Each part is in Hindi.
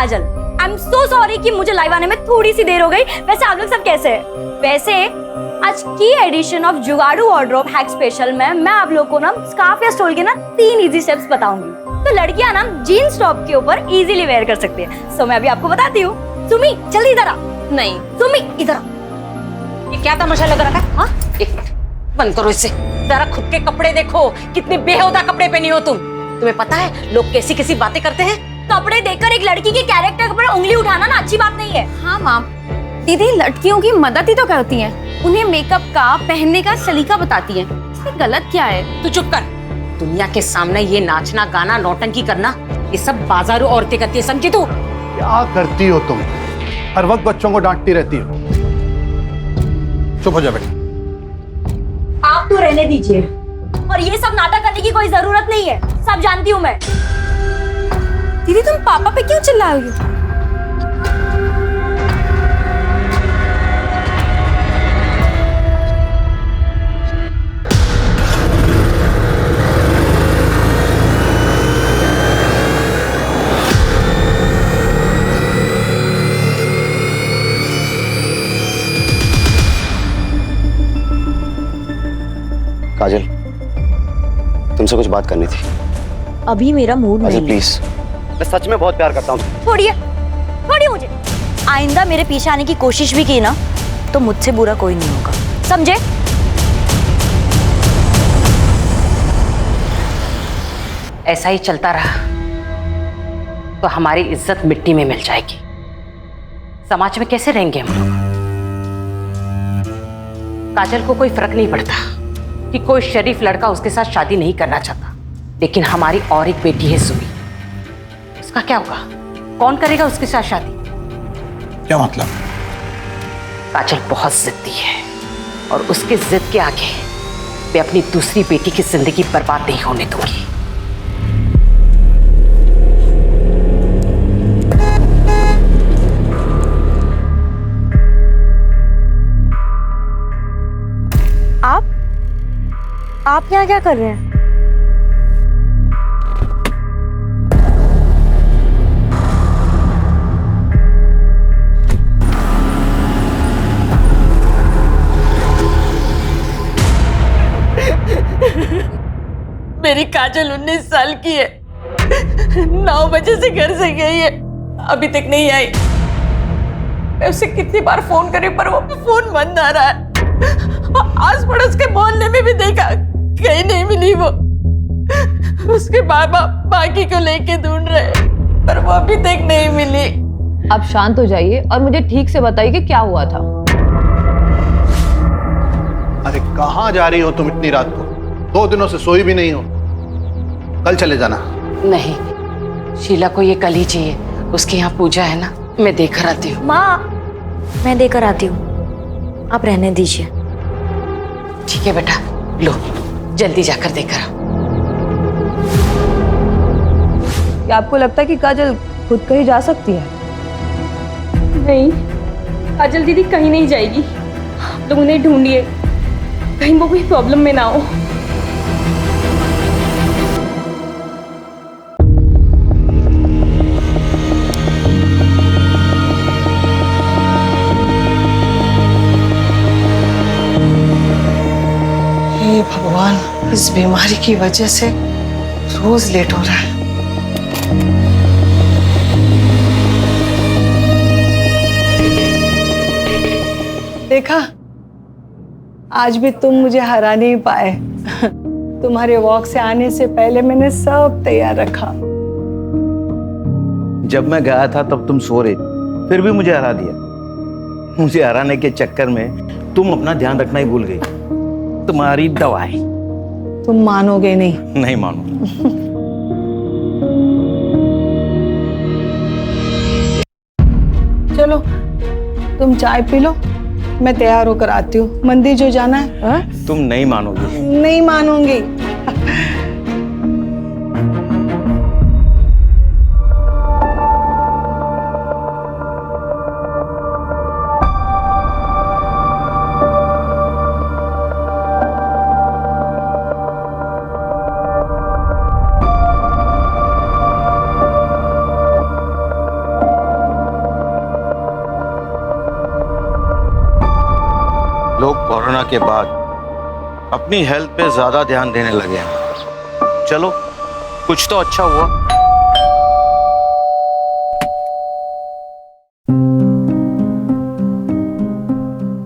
Kajal, I am so sorry कि मुझे लाइव आने में थोड़ी सी देर हो गई। वैसे आप लोग सब कैसे हैं? वैसे आज की एडिशन ऑफ जुगाड़ू वार्डरोब हैक स्पेशल में मैं आप लोग को ना स्कार्फ या स्टोल के ना 3 इजी स्टेप्स बताऊंगी। तो लड़कियां ना जीन्स टॉप के ऊपर इजीली वेयर कर सकती है। सो मैं अभी आपको बताती हूँ। सुमी जल्दी इधर आ। नहीं सुमी इधर आ। ये क्या तमाशा लग रहा है? हाँ, एक मिनट बंद करो इसे। जरा खुद के कपड़े देखो, कितने बेहुदा कपड़े पहनी हो तुम। तुम्हें पता है लोग कैसी कैसी बातें करते हैं? कपड़े देखकर एक लड़की के कैरेक्टर पर उंगली उठाना ना अच्छी बात नहीं है। हाँ माँ, दीदी लड़कियों की मदद ही तो करती हैं, उन्हें मेकअप का पहनने का सलीका बताती हैं। इसमें गलत क्या है? तू चुप कर। दुनिया के सामने ये नाचना गाना नौटंकी करना ये सब बाजारू औरतें करती है, समझी तू? क्या करती हो तुम? हर वक्त बच्चों को डांटती रहती हो। चुप हो जा बेटा। आप तो रहने दीजिए, और ये सब नाटक करने की कोई जरूरत नहीं है, सब जानती हूँ मैं। दीदी तुम पापा पे क्यों चिल्ला रही हो? काजल, तुमसे कुछ बात करनी थी। अभी मेरा मूड नहीं। प्लीज, मैं सच में बहुत प्यार करता हूँ। छोड़िए छोड़िए मुझे। आइंदा मेरे पीछे आने की कोशिश भी की ना तो मुझसे बुरा कोई नहीं होगा, समझे? ऐसा ही चलता रहा तो हमारी इज्जत मिट्टी में मिल जाएगी। समाज में कैसे रहेंगे हम लोग? काजल को कोई फर्क नहीं पड़ता कि कोई शरीफ लड़का उसके साथ शादी नहीं करना चाहता, लेकिन हमारी और एक बेटी है सुमी, उसका क्या होगा? कौन करेगा उसके साथ शादी? क्या मतलब? काजल बहुत जिद्दी है और उसके जिद के आगे मैं अपनी दूसरी बेटी की जिंदगी बर्बाद नहीं होने दूंगी। आप यहाँ क्या कर रहे हैं? मेरी काजल 19 साल की है, 9 बजे से घर से गई है, अभी तक नहीं आई। मैं उसे कितनी बार फोन करी पर वो फोन बंद आ रहा है। आस पड़ोस के मोहल्ले में भी देखा, कहीं नहीं मिली वो। उसके बाबा बाकी को लेके ढूंढ रहे पर वो अभी तक नहीं मिली। आप शांत हो जाइए और मुझे ठीक से बताइए कि क्या हुआ था। अरे कहाँ जा रही हो तुम इतनी रात को? 2 दिनों से सोई भी नहीं हो। कल चले जाना। नहीं, शीला को ये कल ही चाहिए, उसके यहाँ पूजा है ना, मैं देकर आती हूँ। माँ मैं देकर आती हूँ, आप रहने दीजिए। ठीक है बेटा, लो जल्दी जाकर देकर आओ। क्या आपको लगता है कि काजल खुद कहीं जा सकती है? नहीं, काजल दीदी कहीं नहीं जाएगी। आप लोग उन्हें ढूंढिए, कहीं वो कोई प्रॉब्लम में ना हो। हे भगवान, इस बीमारी की वजह से रोज लेट हो रहा है। देखा, आज भी तुम मुझे हरा नहीं पाए। तुम्हारे वॉक से आने से पहले मैंने सब तैयार रखा। जब मैं गया था तब तुम सो रही, फिर भी मुझे हरा दिया। मुझे हराने के चक्कर में तुम अपना ध्यान रखना ही भूल गई। तुम्हारी दवाई। तुम मानोगे नहीं। नहीं मानूंगा। चलो तुम चाय पी लो, मैं तैयार होकर आती हूँ। मंदिर जो जाना है। हा? तुम नहीं मानोगी। नहीं मानूंगी। लोग कोरोना के बाद अपनी हेल्थ पे ज्यादा ध्यान देने लगे हैं। चलो कुछ तो अच्छा हुआ।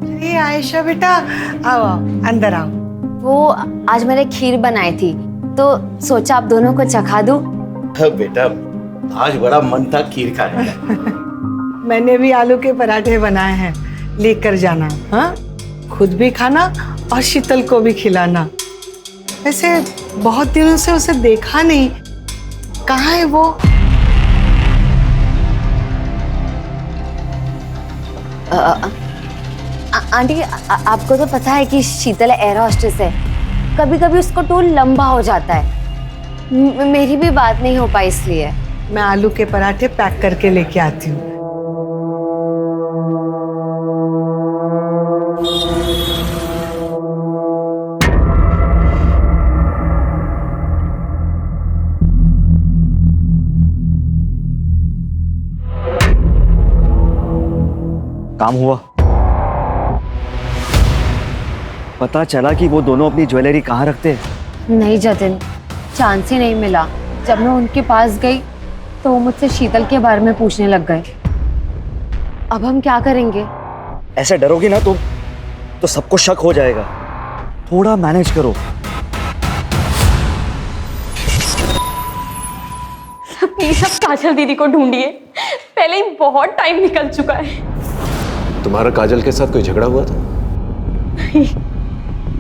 अरे आयशा बेटा, आओ अंदर आओ। वो आज मैंने खीर बनाई थी तो सोचा आप दोनों को चखा दूं। बेटा आज बड़ा मन था खीर खाने का। मैंने भी आलू के पराठे बनाए हैं, लेकर जाना। हाँ, खुद भी खाना और शीतल को भी खिलाना। वैसे बहुत दिनों से उसे देखा नहीं, कहाँ है वो? आंटी आपको तो पता है कि शीतल एयर होस्टेस है, कभी कभी उसको टूर लंबा हो जाता है। मेरी भी बात नहीं हो पाई इसलिए। मैं आलू के पराठे पैक करके लेके आती हूँ। काम हुआ? पता चला कि वो दोनों अपनी ज्वेलरी कहाँ रखते हैं? नहीं जतिन, चांस ही नहीं मिला। जब मैं उनके पास गई तो वो मुझसे शीतल के बारे में पूछने लग गए। अब हम क्या करेंगे? ऐसे डरोगी ना तो सबको शक हो जाएगा। थोड़ा मैनेज करो। प्लीज अब काजल दीदी को ढूंढिए, पहले ही बहुत टाइम निकल चुका है। तुम्हारा काजल के साथ कोई झगड़ा हुआ था?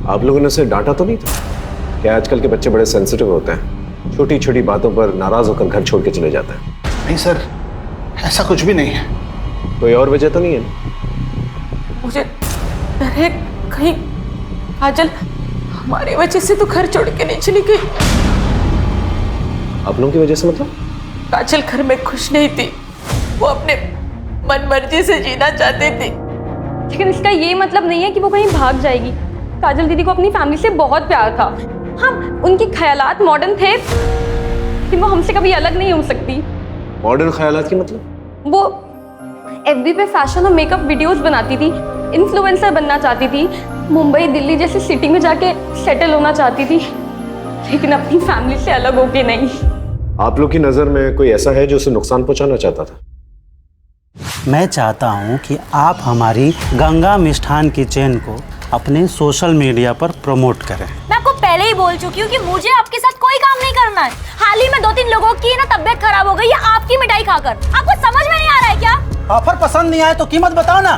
आप लोगों ने उसे डांटा तो नहीं था? क्या आजकल के बच्चे बड़े सेंसिटिव होते हैं, छोटी छोटी बातों पर नाराज होकर घर छोड़ के चले जाते हैं। नहीं सर, ऐसा कुछ भी नहीं है। कोई और वजह तो नहीं है ना? मुझे डर है कहीं काजल हमारी वजह से तो घर छोड़ के नहीं चली गई। आप लोगों की वजह से मतलब? काजल घर में खुश नहीं थी, वो अपने मन मर्जी से जीना चाहती थी। लेकिन इसका ये मतलब नहीं है कि वो कहीं भाग जाएगी। काजल दीदी को अपनी फैमिली से बहुत प्यार था। हाँ, उनके ख्यालात मॉडर्न थे कि वो हमसे कभी अलग नहीं हो सकती। मॉडर्न ख्यालात की मतलब? वो एफबी पे फैशन और मेकअप वीडियोस बनाती थी, इन्फ्लुएंसर बनना चाहती थी, मुंबई दिल्ली जैसी सिटी में जाके सेटल होना चाहती थी, लेकिन अपनी फैमिली से अलग होके नहीं। आप लोग की नजर में कोई ऐसा है जो उसे नुकसान पहुंचाना चाहता था? मैं चाहता हूं कि आप हमारी गंगा मिष्ठान किचन को अपने सोशल मीडिया पर प्रमोट करें। मैं आपको पहले ही बोल चुकी हूँ कि मुझे आपके साथ कोई काम नहीं करना है। हाल ही में 2-3 लोगों की ना तबीयत खराब हो गई है आपकी मिठाई खाकर। आपको समझ में नहीं आ रहा है क्या? ऑफर पसंद नहीं आए तो कीमत बताओ ना।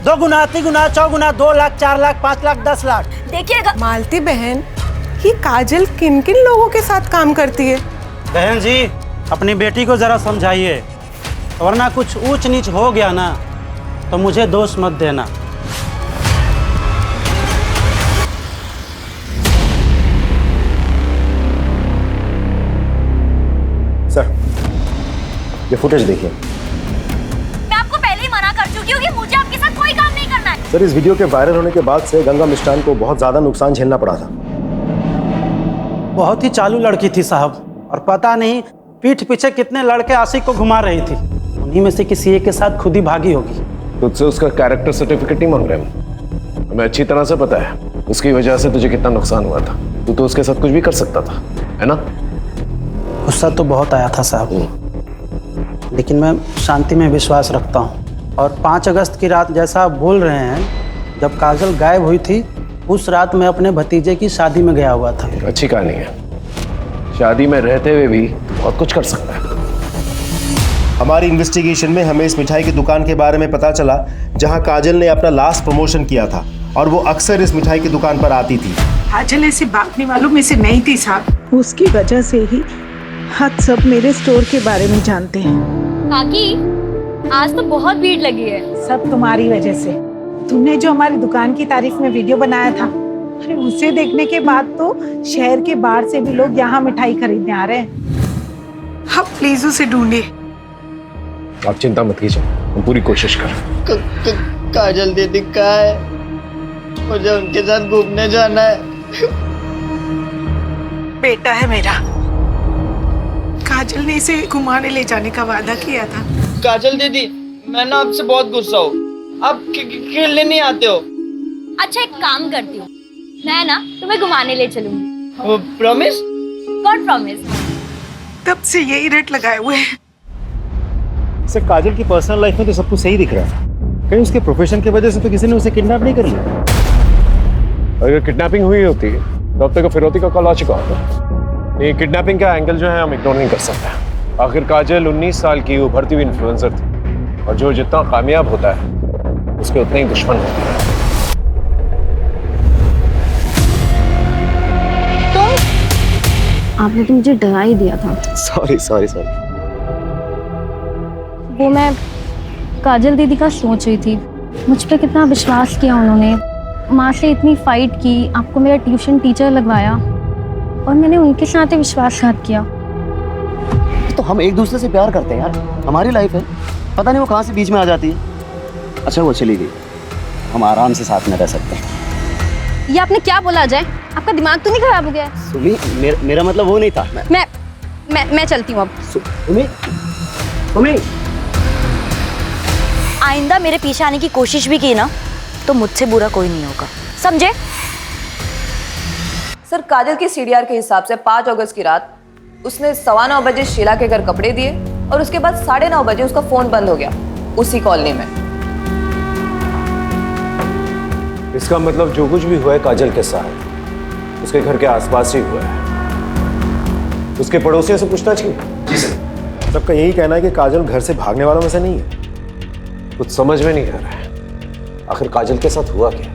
2 गुना, 3 गुना, 4 गुना, 2 लाख, 4 लाख, 5 लाख, 10 लाख। देखिएगा मालती बहन, ये काजल किन किन लोगों के साथ काम करती है? बहन जी, अपनी बेटी को जरा समझाइए, वरना कुछ ऊंच नीच हो गया ना तो मुझे दोष मत देना। सर, ये फुटेज देखिए। मैं आपको पहले ही मना कर चुकी हूँ कि मुझे आपके साथ कोई काम नहीं करना है। सर, इस वीडियो के वायरल होने के बाद से गंगा मिष्ठान को बहुत ज्यादा नुकसान झेलना पड़ा था। बहुत ही चालू लड़की थी साहब, और पता नहीं पीठ पीछे कितने लड़के आशिक को घुमा रही थी। उन्हीं में से किसी एक के साथ खुद ही भागी होगी। तुझसे उसका कैरेक्टर सर्टिफिकेट नहीं मांग रहे हम। हमें अच्छी तरह से पता है उसकी वजह से तुझे कितना नुकसान हुआ था। तू तो उसके साथ कुछ भी कर सकता था, है ना? गुस्सा तो बहुत आया था साहब, लेकिन मैं शांति में विश्वास रखता हूँ। और 5 अगस्त की रात जैसा आप बोल रहे हैं, जब काजल गायब हुई थी, उस रात मैं अपने भतीजे की शादी में गया हुआ था। अच्छी कहानी है। शादी में रहते हुए भी बहुत कुछ कर सकता है। हमारी इन्वेस्टिगेशन में हमें इस मिठाई की दुकान के बारे में पता चला जहां काजल ने अपना लास्ट प्रमोशन किया था, और वो अक्सर इस मिठाई की दुकान पर आती थी। काजल ऐसे भागने वालों में से नहीं थी साहब। उसकी वजह से ही हद सब मेरे स्टोर के बारे में जानते हैं। काकी, आज तो बहुत भीड़ लगी है। सब तुम्हारी वजह से। तुमने जो हमारी दुकान की तारीफ में वीडियो बनाया था, अरे उसे देखने के बाद तो शहर के बाहर से भी लोग यहाँ मिठाई खरीदने आ रहे हैं। अब प्लीज उसे ढूंढिए। आप चिंता मत कीजिए, हम पूरी कोशिश कर। काजल दीदी कहाँ है? मुझे उनके साथ घूमने जाना है। बेटा है मेरा। काजल ने इसे घुमाने ले जाने का वादा किया था। काजल दीदी, मैं ना आपसे बहुत गुस्सा हूँ। आप खेलने नहीं आते हो। अच्छा एक काम करती हूँ, मैं ना तुम्हें घुमाने ले चलूंगी। प्रॉमिस? God promise. तब से यही रेट लगाए हुए हैं। सर काजल की पर्सनल लाइफ में तो सब कुछ सही दिख रहा है, कहीं उसके प्रोफेशन की वजह से तो किसी ने उसे किडनैप नहीं कर लिया। अगर किडनैपिंग हुई होती तो अब तक फिरौती का कॉल आ चुका होता। ये किडनैपिंग का एंगल जो है हम इग्नोर नहीं कर सकते। आखिर काजल 19 साल की उभरती हुई इन्फ्लुएंसर थी, और जो जितना कामयाब होता है उसके उतने ही दुश्मन होते हैं। आपने तो मुझे डरा ही दिया था। Sorry sorry sorry. वो मैं काजल दीदी का सोच रही थी, मुझ पे कितना विश्वास किया उन्होंने, माँ से इतनी फाइट की, आपको मेरा ट्यूशन टीचर लगवाया और मैंने उनके साथ ही विश्वासघात किया। तो हम एक दूसरे से प्यार करते हैं यार, हमारी लाइफ है, पता नहीं वो कहाँ से बीच में आ जाती है। अच्छा वो चली गई, हम आराम से साथ में रह सकते हैं। ये आपने क्या बोला अजय? आपका दिमाग तो नहीं खराब हो गया है? सुमी मेरा मतलब वो नहीं था। मैं चलती हूँ अब। सुमी आइंदा मेरे पीछे आने की कोशिश भी की ना तो मुझसे बुरा कोई नहीं होगा, समझे? सर काजल की सीडीआर के हिसाब से 5 अगस्त की रात उसने 9:15 बजे शीला के घर कपड़े दिए और उसके बाद 9:30 बजे उसका फोन बंद हो गया उसी कॉलोनी में। इसका मतलब जो कुछ भी हुआ है काजल के साथ उसके घर के आसपास ही हुआ है। उसके पड़ोसियों से पूछताछ की? जी सर। सबका यही कहना है कि काजल घर से भागने वालों में से नहीं है। कुछ समझ में नहीं आ रहा है, आखिर काजल के साथ हुआ क्या?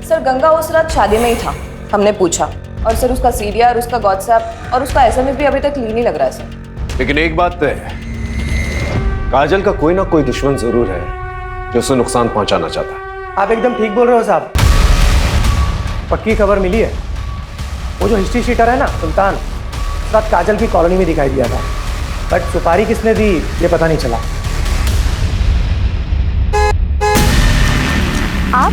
सर गंगा उस रात शादी में ही था, हमने पूछा, और सर उसका सीडीआर, उसका व्हाट्सएप और उसका एसएमएस भी अभी तक क्लीन ही लग रहा है सर। लेकिन एक बात तय है, काजल का कोई ना कोई दुश्मन जरूर है जो उसे नुकसान पहुंचाना चाहता है। आप एकदम ठीक बोल रहे हो साहब, पक्की खबर मिली है। वो जो हिस्ट्री शीटर है ना सुल्तान, उस रात काजल की कॉलोनी में दिखाई दिया था, बट सुपारी किसने दी ये पता नहीं चला। आप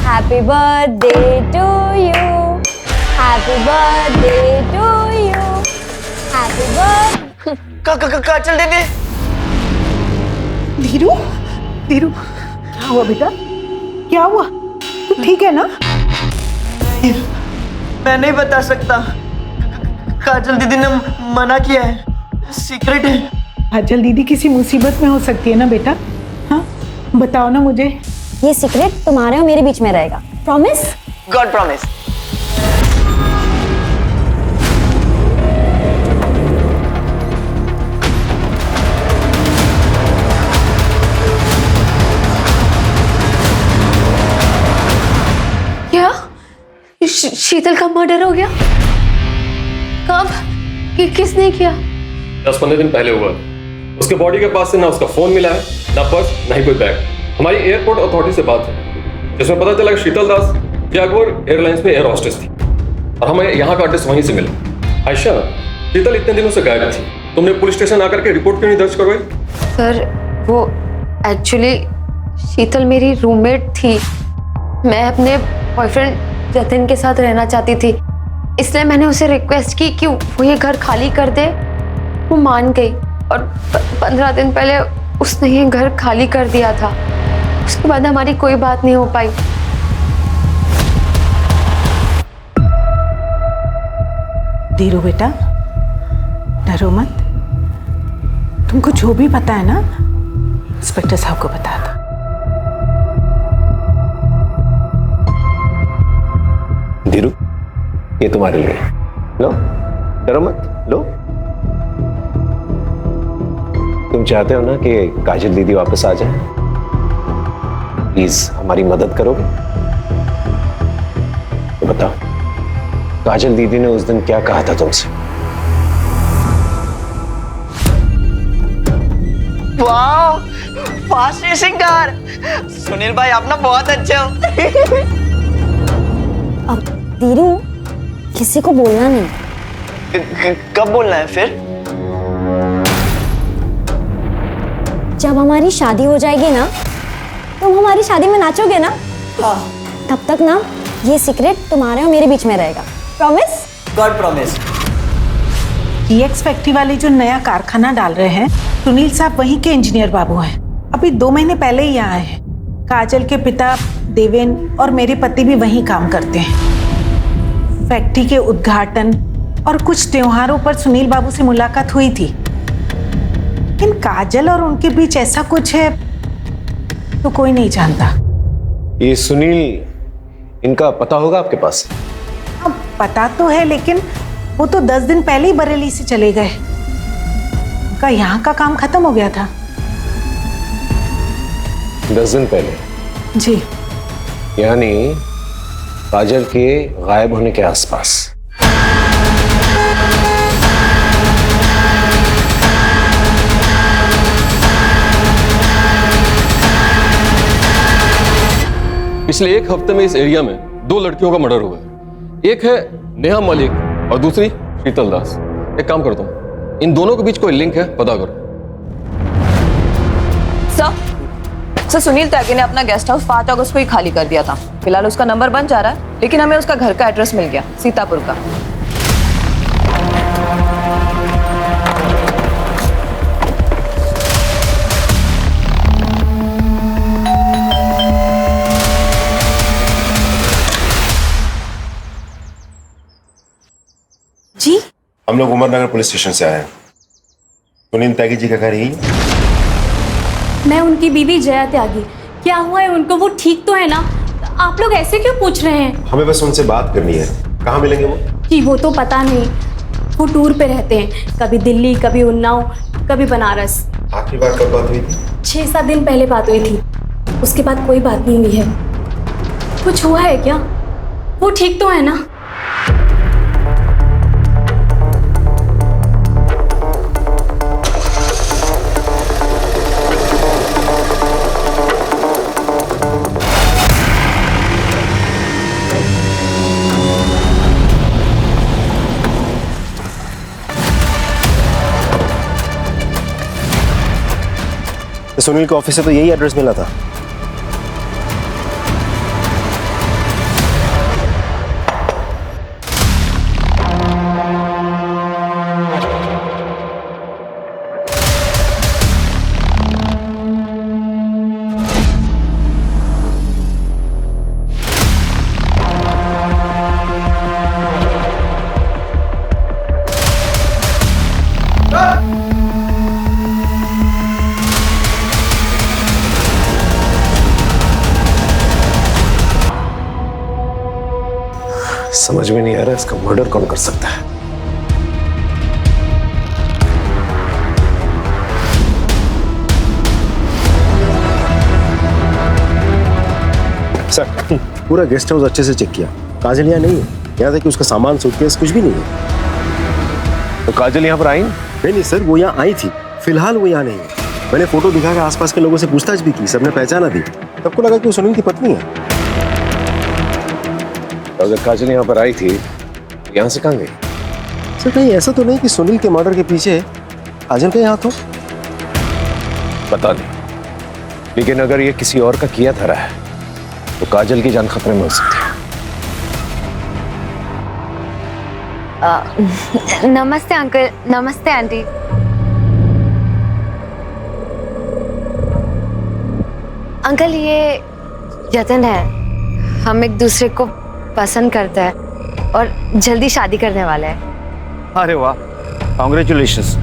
happy birthday to you, happy birthday to you, happy birthday. Kajal दीदी। धीरू धीरू क्या हुआ बेटा, क्या हुआ? तू ठीक है ना? मैं नहीं बता सकता, काजल दीदी ने मना किया है, सीक्रेट है। काजल दीदी किसी मुसीबत में हो सकती है ना बेटा? हाँ बताओ ना मुझे। ये सीक्रेट तुम्हारे और मेरे बीच में रहेगा, प्रॉमिस? God promise. क्या शीतल का मर्डर हो गया? कब? किसने किया? 10-15 दिन पहले हुआ। उसके बॉडी के पास से ना उसका फोन मिला है, ना पर्स, ना ही कोई बैग। हमारी एयरपोर्ट अथॉरिटी से बात है जिसमें पता चला कि शीतल दास जैगुआर एयरलाइंस में एयर होस्टेस थी और हमें यहाँ का एड्रेस वहीं से मिला। आयशा, शीतल इतने दिनों से गायब थी, तुमने पुलिस स्टेशन आकर के रिपोर्ट क्यों नहीं दर्ज करवाई? सर वो एक्चुअली शीतल मेरी रूममेट थी, मैं अपने बॉयफ्रेंड जतिन के साथ रहना चाहती थी, इसलिए मैंने उसे रिक्वेस्ट की कि वो ये घर खाली कर दे। वो मान गई और 15 दिन पहले उसने ये घर खाली कर दिया था। उसके बाद हमारी कोई बात नहीं हो पाई। धीरू बेटा डरो मत, तुमको जो भी पता है ना इंस्पेक्टर साहब को बता दो। धीरू, ये तुम्हारे लिए, लो, डरो मत, लो। तुम चाहते हो ना कि काजल दीदी वापस आ जाए? प्लीज हमारी मदद करोगे? तो बताओ, काजल दीदी ने उस दिन क्या कहा था तुमसे? वाह, फास्ट रेसिंग कार। सुनील भाई आप ना बहुत अच्छे हो। अब धीरू, किसी को बोलना नहीं। कब बोलना है फिर? जब हमारी शादी हो जाएगी ना, तुम हमारी शादी में नाचोगे ना? हाँ। तब तक ना ये सीक्रेट तुम्हारे और मेरे बीच में रहेगा, promise? God promise. DX factory वाले जो नया कारखाना डाल रहे हैं सुनील साहब वहीं के इंजीनियर बाबू हैं। अभी 2 महीने पहले ही यहाँ आए हैं। काजल के पिता देवेन और मेरे पति भी वहीं काम करते हैं। फैक्ट्री के उद्घाटन और कुछ त्योहारों पर सुनील बाबू से मुलाकात हुई थी। लेकिन काजल और उनके बीच ऐसा कुछ है तो कोई नहीं जानता। ये सुनील, इनका पता होगा आपके पास? हाँ, पता तो है, लेकिन वो तो 10 दिन पहले ही बरेली से चले गए। उनका यहाँ का काम खत्म हो गया था। 10 दिन पहले? जी। यानी काजल के गायब होने के आसपास। पिछले 1 हफ्ते में इस एरिया में 2 लड़कियों का मर्डर हुआ है। एक है नेहा मलिक और दूसरी शीतल दास। एक काम करता हूँ, इन दोनों के बीच कोई लिंक है, पता करो। सर, सुनील त्यागी ने अपना गेस्ट हाउस 5 अगस्त को ही खाली कर दिया था। फिलहाल उसका नंबर बन जा रहा है, लेकिन हमें उसका घर का एड्रेस मिल गया, सीतापुर का। जी, हम लोग उमरनगर पुलिस स्टेशन से आए हैं। सुनील त्यागी जी का घर यही है? मैं उनकी बीवी जया त्यागी। क्या हुआ है उनको? वो ठीक तो है ना? आप लोग ऐसे क्यों पूछ रहे हैं? हमें बस उनसे बात करनी है। कहाँ मिलेंगे वो? जी, वो तो पता नहीं। वो टूर पे रहते हैं, कभी दिल्ली, कभी उन्नाव, कभी बनारस। आखिरी बार कब बात हुई थी? 6-7 दिन पहले बात हुई थी। उसके बाद कोई बात नहीं हुई है। कुछ हुआ है क्या? वो ठीक तो है ना? सुनील के ऑफिस से तो यही एड्रेस मिला था। समझ में नहीं आ रहा इसका मर्डर कौन कर सकता है। सर, पूरा गेस्ट हाउस अच्छे से चेक किया। काजल यहाँ नहीं है। यहाँ तक कि उसका सामान, सूटकेस कुछ भी नहीं है। तो काजल यहाँ पर आई? नहीं सर, वो यहाँ आई थी। फिलहाल वो यहाँ नहीं है। मैंने फोटो दिखाकर आसपास के लोगों से पूछताछ भी की, सबने पहचाना दी। सबको लगा कि वो सुनील की पत्नी है। अगर काजल यहाँ पर आई थी, यहाँ से कहाँ गई? सर, कहीं ऐसा तो नहीं कि सुनील के मर्डर के पीछे काजल का हाथ हो? पता नहीं, लेकिन अगर ये किसी और का किया धरा है तो काजल की जान खतरे में हो सकती है। नमस्ते अंकल। नमस्ते आंटी। अंकल, ये जतन है। हम एक दूसरे को पसंद करते हैं और जल्दी शादी करने वाले हैं। अरे वाह, कॉन्ग्रेचुलेशंस।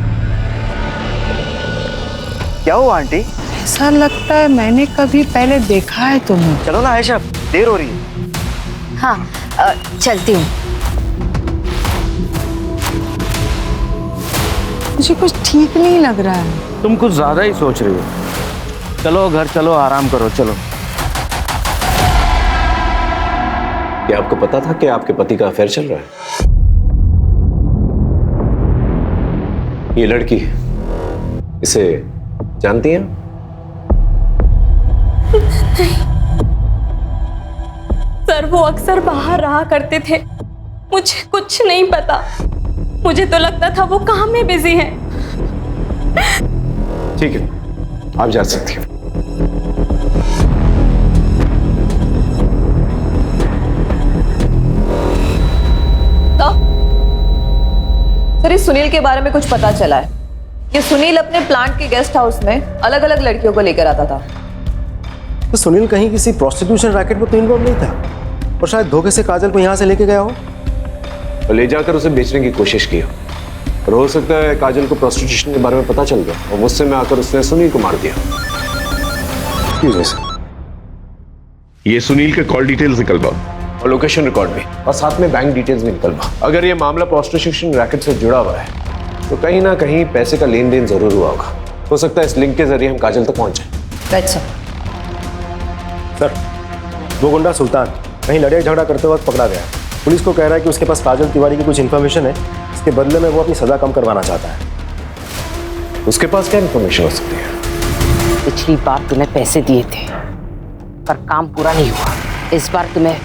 क्या हुआ आंटी? ऐसा लगता है मैंने कभी पहले देखा है तुम्हें। चलो ना आयशा, देर हो रही है। हाँ, चलती हूँ। मुझे कुछ ठीक नहीं लग रहा है। तुम कुछ ज्यादा ही सोच रही हो। चलो घर चलो, आराम करो, चलो। क्या आपको पता था कि आपके पति का अफेयर चल रहा है? ये लड़की, इसे जानती हैं? सर, वो अक्सर बाहर रहा करते थे। मुझे कुछ नहीं पता। मुझे तो लगता था वो काम में बिजी हैं। ठीक है, आप जा सकती हैं। सर, इस सुनील के बारे में कुछ पता चला है। ये सुनील अपने प्लांट के गेस्ट हाउस में अलग अलग लड़कियों को लेकर आता था। तो सुनील कहीं किसी प्रोस्टिट्यूशन रैकेट में तो इन्वॉल्व नहीं था और शायद धोखे से काजल को यहाँ से लेके गया हो और ले जाकर उसे बेचने की कोशिश की हो। और हो सकता है काजल को प्रोस्टिट्यूशन के बारे में पता चल गया और गुस्से में आकर उसने सुनील को मार दिया। ये सुनील के कॉल डिटेल्स निकलवाओ और लोकेशन रिकॉर्ड भी, और साथ में बैंक डिटेल्स भी निकलवाओ। अगर ये मामला प्रोस्टिट्यूशन रैकेट से जुड़ा हुआ है तो कहीं ना कहीं पैसे का लेन देन जरूर हुआ होगा। हो सकता है इस लिंक के जरिए हम काजल तक पहुंच जाए। अच्छा सर, वो गुंडा सुल्तान कहीं लड़ाई झगड़ा करते वक्त पकड़ा गया। पुलिस को कह रहा है कि उसके पास काजल तिवारी की कुछ इन्फॉर्मेशन है, इसके बदले में वो अपनी सजा कम करवाना चाहता है। उसके पास क्या इन्फॉर्मेशन हो सकती है? पिछली बार तुम्हें पैसे दिए थे पर काम पूरा नहीं हुआ। इस बार तुम्हें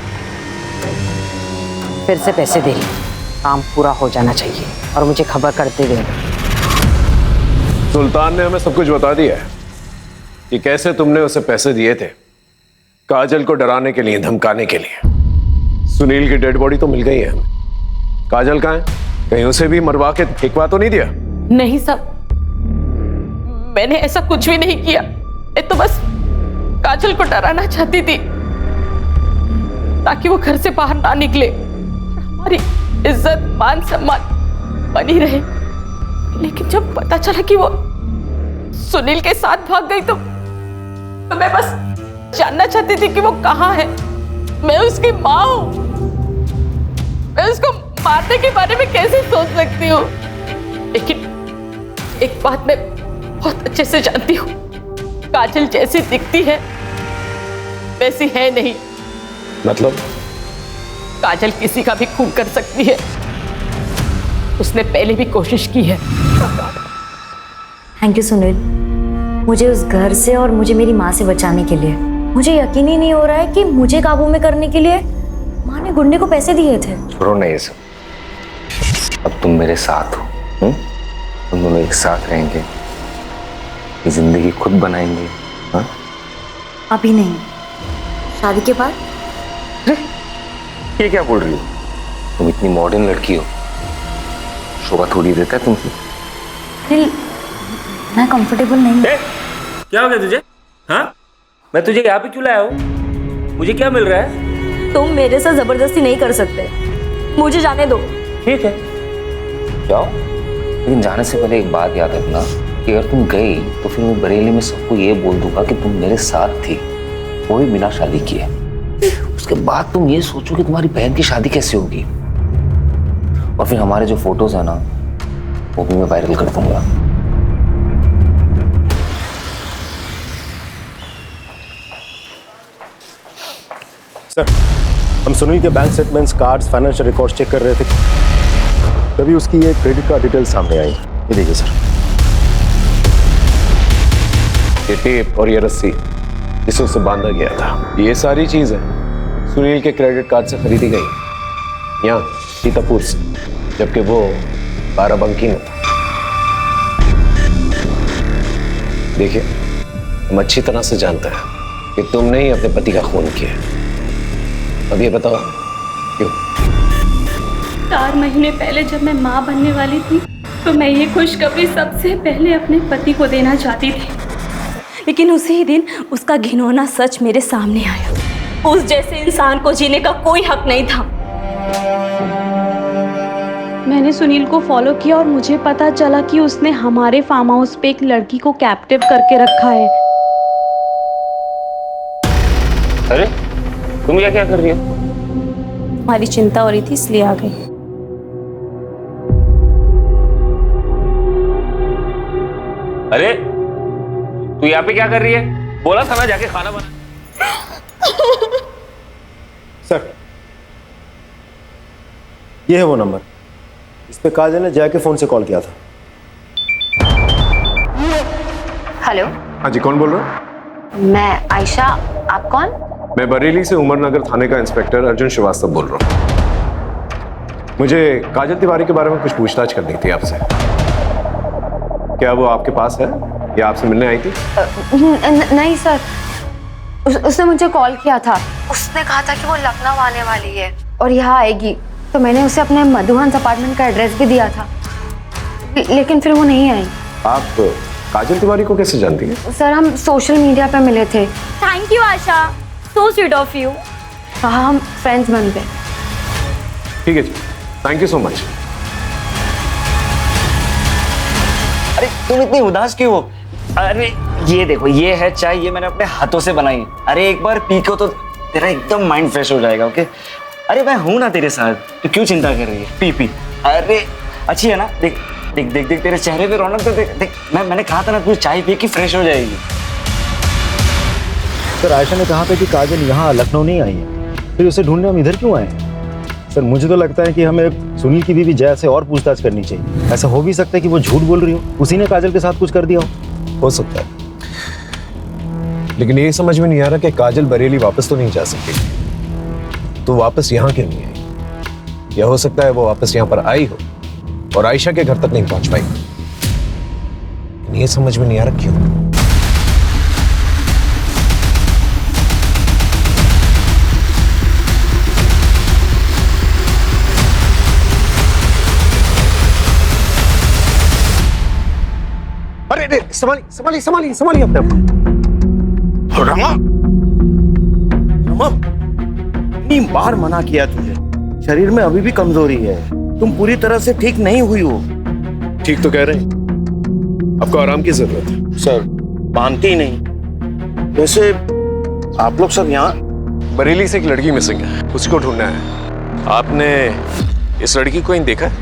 फिर से पैसे दे रही, काम पूरा हो जाना चाहिए और मुझे खबर करते देना। सुल्तान ने हमें सब कुछ बता दिया है कि कैसे तुमने उसे पैसे दिए थे, काजल को डराने के लिए, धमकाने के लिए। सुनील की डेड बॉडी तो मिल गई है हमें, काजल कहाँ है? कहीं उसे भी मरवा के फेंकवा तो नहीं दिया? नहीं साहब, मैंने ऐसा कुछ भी नहीं किया। मैं तो बस काजल को डराना चाहती थी ताकि वो घर से बाहर ना निकले, हमारी इज्जत मान सम्मान बनी रहे। लेकिन जब पता चला कि वो सुनील के साथ भाग गई तो मैं बस जानना चाहती थी कि वो कहाँ है। मैं उसकी माँ हूँ, मैं उसको मारने के बारे में कैसे सोच सकती हूँ? लेकिन एक बात मैं बहुत अच्छे से जानती हूँ, काजल जैसी दिखती है वैसी है नहीं। मतलब? काजल किसी का भी खून कर सकती है, उसने पहले भी कोशिश की है। थैंक यू सुनील, मुझे उस घर से और मुझे मेरी माँ से बचाने के लिए। मुझे यकीन ही नहीं हो रहा है कि मुझे काबू में करने के लिए माँ ने गुंडे को पैसे दिए थे। छोड़ो ना ये सब, अब तुम मेरे साथ हो, तुम दोनों एक साथ रहेंगे, ये जिंदगी खुद बनाएंगे। हाँ? अभी नहीं, शादी के बाद। ये क्या बोल रही हो? तुम इतनी मॉडर्न लड़की हो, शोभा थोड़ी देता है तुमसे। दिल, मैं कंफर्टेबल नहीं। क्या हो गया तुझे? हाँ, मैं तुझे यहाँ पे क्यों लाया हूँ? मुझे क्या मिल रहा है? तुम मेरे साथ जबरदस्ती नहीं कर सकते, मुझे जाने दो। ठीक है, जाओ, लेकिन जाने से पहले एक बात याद रखना कि अगर तुम गई तो फिर मैं बरेली में सबको ये बोल दूंगा कि तुम मेरे साथ थी, वो भी बिना शादी किए। उसके बाद तुम ये सोचो कि तुम्हारी बहन की शादी कैसे होगी, और फिर हमारे जो फोटोज है ना वो भी मैं वायरल कर दूंगा। सर, हम सुनील के bank statements, cards, financial records check कर रहे थे, तभी उसकी ये क्रेडिट कार्ड डिटेल्स सामने आई। ये देखिए सर, ये टेप और ये रस्सी जिसे उसे बांधा गया था, ये सारी चीजें सुनील के क्रेडिट कार्ड से खरीदी गई यहाँ सीतापुर से, जबकि वो बाराबंकी में था। देखिए, हम अच्छी तरह से जानते हैं कि तुमने ही अपने पति का खून किया। अब ये बताओ क्यों? 4 महीने पहले जब मैं माँ बनने वाली थी तो मैं ये खुशखबरी सबसे पहले अपने पति को देना चाहती थी, लेकिन उसी ही दिन उसका घिनौना सच मेरे सामने आया। उस जैसे इंसान को जीने का कोई हक नहीं था। मैंने सुनील को फॉलो किया और मुझे पता चला कि उसने हमारे फार्म हाउस पे एक लड़की को कैप्टिव करके रखा है। अरे तुम क्या कर रही हो? हमारी चिंता हो रही थी इसलिए आ गई। अरे तू यहाँ पे क्या कर रही है? बोला था ना जाके खाना बना। सर, ये है वो नंबर, इस पे काजल ने जय के फोन से कॉल किया था। हेलो, हाँ जी, कौन बोल रहा है? मैं आयशा, आप कौन? मैं बरेली से उमरनगर थाने का इंस्पेक्टर अर्जुन श्रीवास्तव बोल रहा हूँ। मुझे काजल तिवारी के बारे में कुछ पूछताछ करनी थी आपसे। क्या वो आपके पास है या आपसे मिलने आई थी? नहीं सर, उसने मुझे कॉल किया था। उसने कहा था कि वो लखनऊ आने वाली है और यहाँ आएगी, तो मैंने उसे अपने मधुहंस अपार्टमेंट का एड्रेस भी दिया था, लेकिन फिर वो नहीं आई। आप काजल तिवारी को कैसे जानती हैं? सर हम सोशल मीडिया पे मिले थे। Thank you Asha, so sweet of you. हाँ हम फ्रेंड्स बन गए। ठीक है जी, थैंक यू सो मच। अरे तुम इतनी उदास क्यों हो? अरे ये देखो, ये है चाय, ये मैंने अपने हाथों से बनाई है। अरे एक बार पी को तो तेरा एकदम माइंड फ्रेश हो जाएगा। ओके, अरे मैं हूं ना तेरे साथ, तो क्यों चिंता कर रही है? P P. अरे अच्छी है ना? देख देख देख देख तेरे चेहरे पे रौनक तो देख देख। मैंने कहा था ना तू चाय पी के फ्रेश हो जाएगी। सर आयशा ने कहा था कि काजल यहाँ लखनऊ नहीं आई है, फिर उसे ढूंढने हम इधर क्यों आए हैं? सर मुझे तो लगता है कि हमें सुनील की बीवी जया से और पूछताछ करनी चाहिए। ऐसा हो भी सकता है कि वो झूठ बोल रही हो, उसी ने काजल के साथ कुछ कर दिया हो सकता है। लेकिन ये समझ में नहीं आ रहा कि काजल बरेली वापस तो नहीं जा सकती, तो वापस यहाँ क्यों नहीं आई? या हो सकता है वो वापस यहाँ पर आई हो और आयशा के घर तक नहीं पहुंच पाई। ये समझ में नहीं आ रहा क्यों। अरे संभालिए संभालिए संभालिए संभालिए अपने आप को। रमा, रमा, इतनी बार मना किया तुझे, शरीर में अभी भी कमजोरी है, तुम पूरी तरह से ठीक नहीं हुई हो। ठीक तो कह रहे हैं, आपको आराम की जरूरत है। सर मानती नहीं। वैसे आप लोग सब यहाँ? बरेली से एक लड़की मिसिंग है, उसी को ढूंढना है। आपने इस लड़की को कहीं देखा है?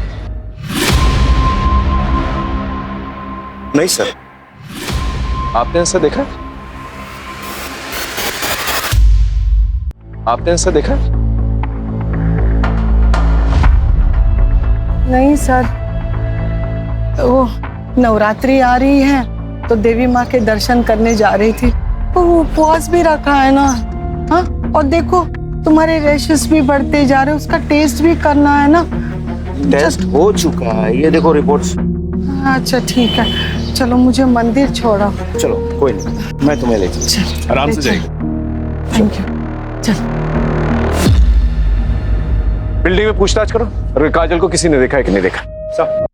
नहीं सर। आपने ऐसा देखा है? आपने ऐसा देखा है? नहीं सर, वो नवरात्रि आ रही है तो देवी माँ के दर्शन करने जा रही थी, तो वो उपवास भी रखा है ना। हाँ, और देखो तुम्हारे रैशेस भी बढ़ते जा रहे, उसका टेस्ट भी करना है ना। टेस्ट हो चुका है, ये देखो रिपोर्ट्स। अच्छा ठीक है, चलो मुझे मंदिर छोड़ो। चलो कोई नहीं, मैं तुम्हें ले चलूं। आराम से जाइए। Thank you. चल बिल्डिंग में पूछताछ करो, अगर काजल को किसी ने देखा है कि नहीं देखा। सब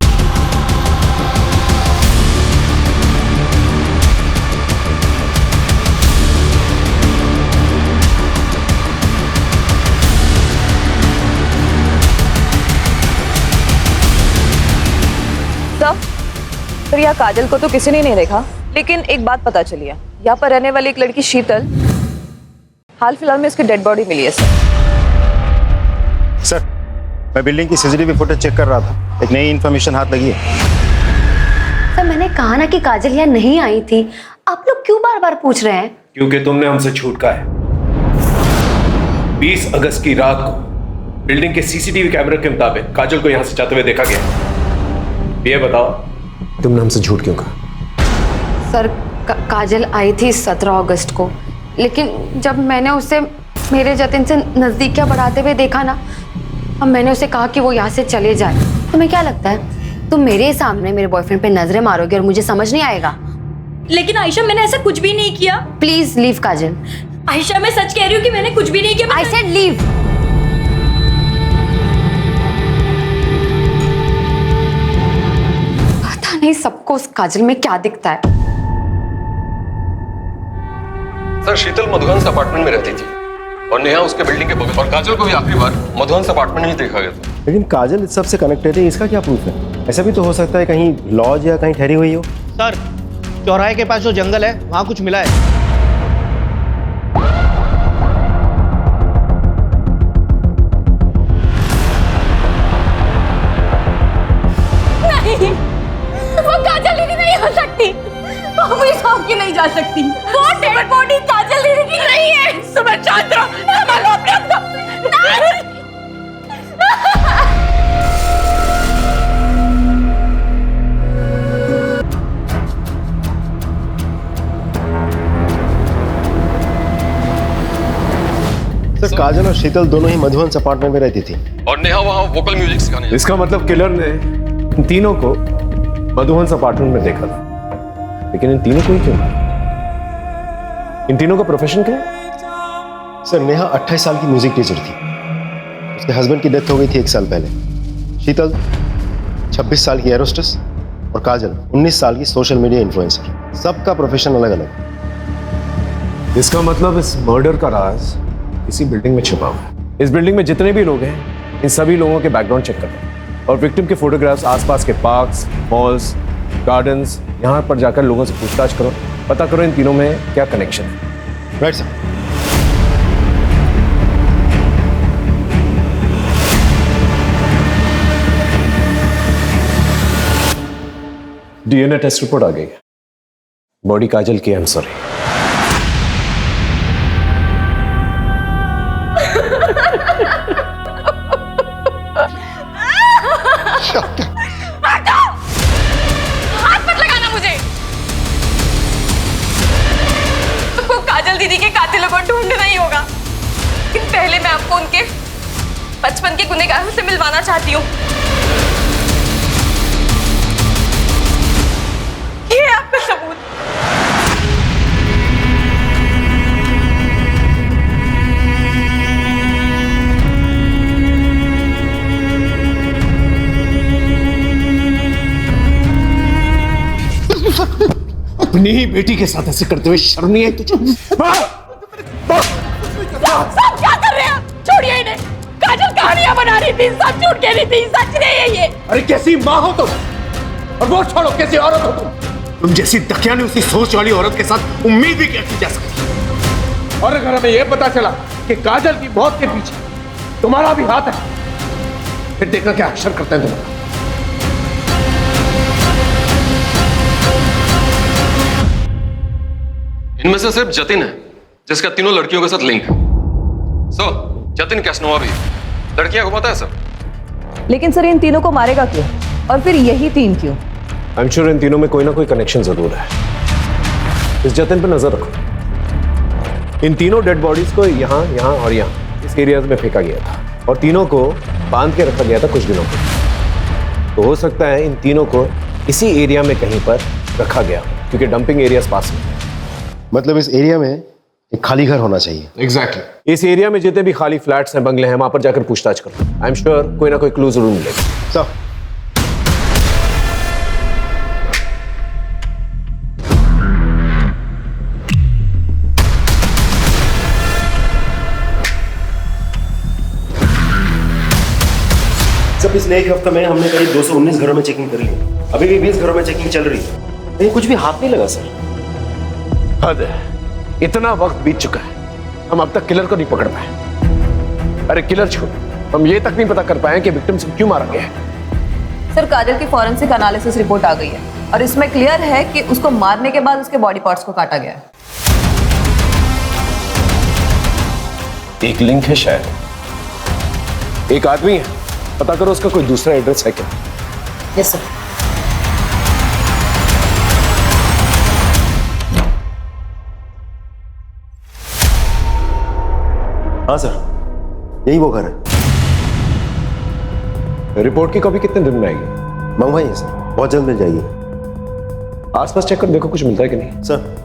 फिर यहाँ काजल को तो किसी ने नहीं देखा, लेकिन एक बात पता चली है, यहाँ पर रहने वाली एक लड़की शीतल, हाल फिलहाल में इसकी डेड बॉडी मिली है सर। सर मैं बिल्डिंग की सीसीटीवी फुटेज चेक कर रहा था, एक नई इन्फॉर्मेशन हाथ लगी है। सर मैंने कहा ना कि काजल यहाँ नहीं आई थी, आप लोग क्यों बार बार पूछ रहे हैं? क्योंकि तुमने हमसे झूठ कहा है। 20 अगस्त की रात को बिल्डिंग के सीसीटीवी कैमरे के मुताबिक काजल को यहां से जाते हुए देखा गया। ये बताओ तुमने हमसे झूठ क्यों कहा? सर काजल आई थी 17 अगस्त को, लेकिन जब मैंने उसे मेरे जतिन से नजदीकियां बढ़ाते हुए देखा ना, अब मैंने उसे कहा कि वो यहाँ से चले जाए। तुम्हें क्या लगता है तुम मेरे सामने मेरे बॉयफ्रेंड पे नजरें मारोगे और मुझे समझ नहीं आएगा? लेकिन आयशा मैंने ऐसा कुछ भी नहीं किया। प्लीज लीव काजल। आयशा मैं सच कह रही हूँ कि मैंने कुछ भी नहीं किया। I said leave. पता नहीं सबको उस काजल में क्या दिखता है। सर शीतल मधुहंस अपार्टमेंट में रहती थी और नेहा उसके बिल्डिंग के बगल, और काजल को भी आखिरी बार मधुहंस अपार्टमेंट में ही देखा गया था। लेकिन काजल इस सब से कनेक्टेड है, इसका क्या प्रूफ है? ऐसा भी तो हो सकता है कहीं लॉज या कहीं ठहरी हुई हो। सर चौराहे के पास जो जंगल है वहां कुछ मिला है। नहीं, वो काजल दीदी नहीं हो सकती, वो भी सौ की नहीं जा सकती। वो डेड बॉडी काजल दीदी की नहीं है। सुबह शांत रहो, संभालो अपने आप को। सर काजल और शीतल दोनों ही मधुवंस अपार्टमेंट में रहती थी और नेहा वहां वोकल म्यूजिक सिखाने। इसका मतलब किलर ने इन तीनों को मधुहंस अपार्टमेंट में देखा था, लेकिन इन तीनों को ही क्यों? इन तीनों का प्रोफेशन क्या है? सर नेहा 28 साल की म्यूजिक टीचर थी, उसके हस्बैंड की डेथ हो गई थी 1 साल पहले। शीतल 26 साल की एयर होस्टेस और काजल 19 साल की सोशल मीडिया इन्फ्लुएंसर। सबका प्रोफेशन अलग अलग। इसका मतलब इस मर्डर का राज इसी बिल्डिंग में छिपा हुआ है। इस बिल्डिंग में जितने भी लोग हैं, इन सभी लोगों के बैकग्राउंड चेक करो और विक्टिम के फोटोग्राफ्स आसपास के पार्क्स, मॉल्स, गार्डन्स, यहाँ पर जाकर लोगों से पूछताछ करो, पता करो इन तीनों में क्या कनेक्शन है। Right sir. DNA test report आ गई है। बॉडी काजल की। I am sorry. हाथ मत लगाना मुझे। तुमको काजल दीदी के कातिलों को ढूंढना ही होगा, लेकिन पहले मैं आपको उनके बचपन के गुनहगारों से मिलवाना चाहती हूँ। ये है आपका सबूत। अपनी ही बेटी के साथ ऐसे करते हुए शर्म नहीं आई तुझे? सब क्या कर रहे हैं आप? छोड़िए इन्हें। काजल कहानियां बना रही थी, सब झूठ कह रही थी, सच नहीं है ये। अरे कैसी माँ हो तुम, और वो छोड़ो कैसी औरत हो तुम जैसी दकियानी उसी सोच वाली औरत के साथ उम्मीद भी कैसी जा सकती। और अगर हमें यह पता चला कि काजल की मौत के पीछे तुम्हारा भी हाथ है, फिर देखना क्या अक्षर करते हैं तुम्हारा। इनमें से सिर्फ जतिन है जिसका तीनों लड़कियों के साथ लिंक है। सो जतिन कैसनोवा भी है, लड़कियां घुमाता है सब। लेकिन सर इन तीनों को मारेगा क्यों, और फिर यही तीन क्यों? आई एम श्योर इन तीनों में कोई ना कोई कनेक्शन जरूर है। इस जतिन पर नजर रखो। इन तीनों डेड बॉडीज को यहाँ, यहाँ और यहाँ इस एरियाज में फेंका गया था और तीनों को बांध के रखा गया था कुछ दिनों के। तो हो सकता है इन तीनों को इसी एरिया में कहीं पर रखा गया क्योंकि डंपिंग एरियाज पास में। मतलब इस एरिया में एक खाली घर होना चाहिए। एग्जैक्टली। इस एरिया में जितने भी खाली फ्लैट्स हैं, बंगले हैं, वहां पर जाकर पूछताछ करो। आई एम श्योर कोई ना कोई क्लू जरूर मिलेगा। सर सब पिछले एक हफ्ते में हमने करीब 219 घरों में चेकिंग कर ली। अभी भी 20 घरों में चेकिंग चल रही है, लेकिन कुछ भी हाथ नहीं लगा सर। हद है, इतना वक्त बीत चुका है, हम अब तक किलर को नहीं पकड़ पाए। अरे किलर छोड़, हम ये तक नहीं पता कर पाए कि विक्टिम से क्यों मारा गया है। सर काजल की फॉरेंसिक एनालिसिस रिपोर्ट आ गई है और इसमें क्लियर है कि उसको मारने के बाद उसके बॉडी पार्ट्स को काटा गया है। एक लिंक है शायद। एक आदमी है, पता करो उसका कोई दूसरा एड्रेस है क्या। Yes sir. हाँ सर, यही वो घर है। रिपोर्ट की कॉपी कितने दिन में आएगी? मंगवाइए सर, बहुत जल्द मिल जाएगी। आसपास चेक कर देखो कुछ मिलता है कि नहीं। Sir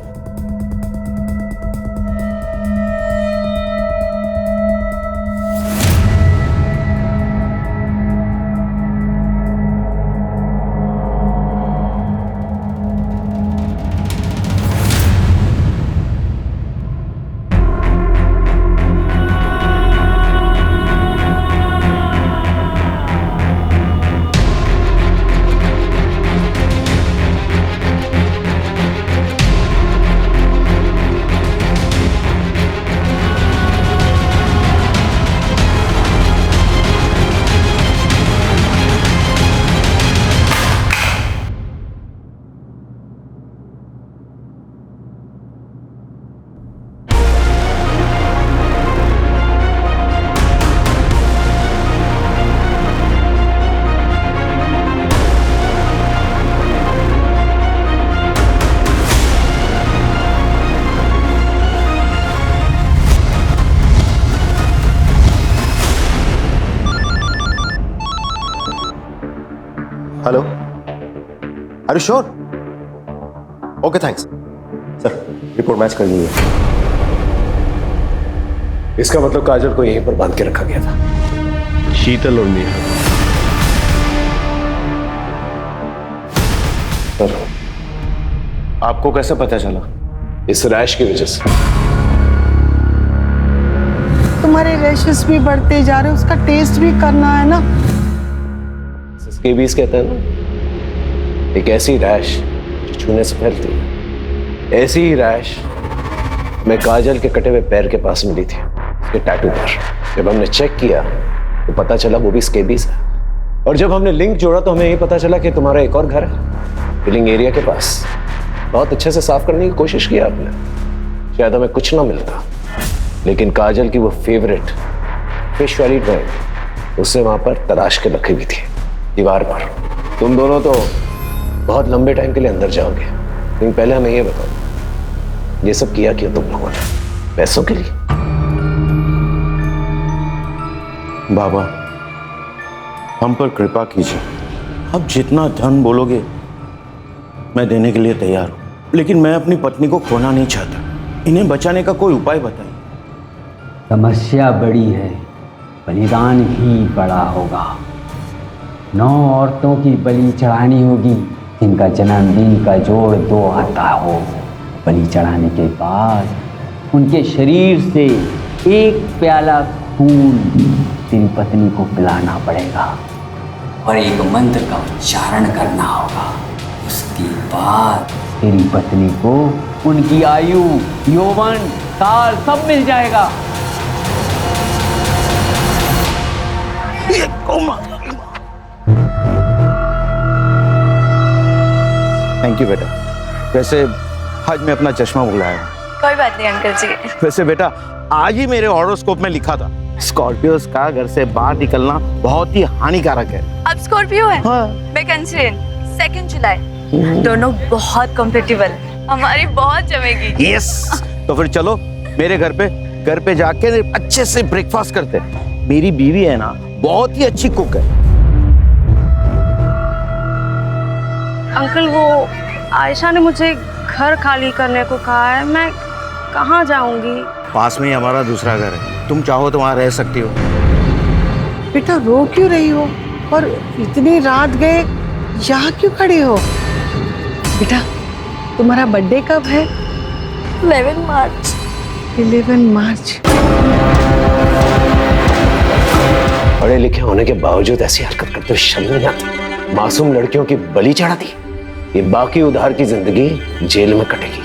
hello, are you sure? Okay thanks sir, report match कर ली है। इसका मतलब काजल को यहीं पर बांध के रखा गया था। शीतल और नेहा। आपको कैसे पता चला? इस रैश की वजह से। तुम्हारे रैशेस भी बढ़ते जा रहे, उसका टेस्ट भी करना है ना। स्केबीज कहते हैं ना, एक ऐसी रैश जो छूने से फैलती है। ऐसी ही रैश मैं काजल के कटे हुए पैर के पास मिली थी, उसके टैटू पर। जब हमने चेक किया तो पता चला वो भी स्केबीज है। और जब हमने लिंक जोड़ा तो हमें ये पता चला कि तुम्हारा एक और घर है फिलिंग एरिया के पास। बहुत अच्छे से साफ करने की कोशिश की आपने, शायद हमें कुछ ना मिलता, लेकिन काजल की वो फेवरेट फिश वाली ड्राइंग उससे वहां पर तराश के रखी हुई थी दीवार पर। तुम दोनों तो बहुत लंबे टाइम के लिए अंदर जाओगे, लेकिन पहले हमें ये बताओ, ये सब किया क्यों तुम लोगों ने? पैसों के लिए? बाबा, हम पर कृपा कीजिए। अब जितना धन बोलोगे मैं देने के लिए तैयार हूं, लेकिन मैं अपनी पत्नी को खोना नहीं चाहता। इन्हें बचाने का कोई उपाय बताइए। समस्या बड़ी है, बलिदान ही बड़ा होगा। 9 औरतों की बलि चढ़ानी होगी जिनका जन्मदिन का जोड़ 2 आता हो। बलि चढ़ाने के बाद उनके शरीर से 1 प्याला खून तेरी पत्नी को पिलाना पड़ेगा और एक मंत्र का उच्चारण करना होगा। उसके बाद तेरी पत्नी को उनकी आयु, यौवन, काल सब मिल जाएगा। थैंक यू बेटा। वैसे आज मैं अपना चश्मा भुलाया। कोई बात नहीं अंकल जी। वैसे बेटा, आज ही मेरे हॉरोस्कोप में लिखा था स्कॉर्पियोस का घर से बाहर निकलना बहुत ही हानिकारक है। अब स्कॉर्पियो है। हाँ। मैं कैंसरियन, 2 जुलाई। दोनों बहुत कंपेटेबल, हमारी बहुत जमेगी। यस। तो फिर चलो मेरे घर पे जाके अच्छे से ब्रेकफास्ट करते हैं। मेरी बीवी है ना, बहुत ही अच्छी कुक है। अंकल, वो आयशा ने मुझे घर खाली करने को कहा है, मैं कहाँ जाऊंगी? पास में ही हमारा दूसरा घर है, तुम चाहो तो वहाँ रह सकती हो। बेटा रो क्यों रही हो? और इतनी रात गए यहाँ क्यों खड़ी हो? बेटा तुम्हारा बर्थडे कब है? 11 मार्च। 11 मार्च। पढ़े लिखे होने के बावजूद ऐसी हरकत करते हुए शर्म नहीं आती? मासूम लड़कियों की बलि चढ़ा दी। ये बाकी उधार की जिंदगी जेल में कटेगी।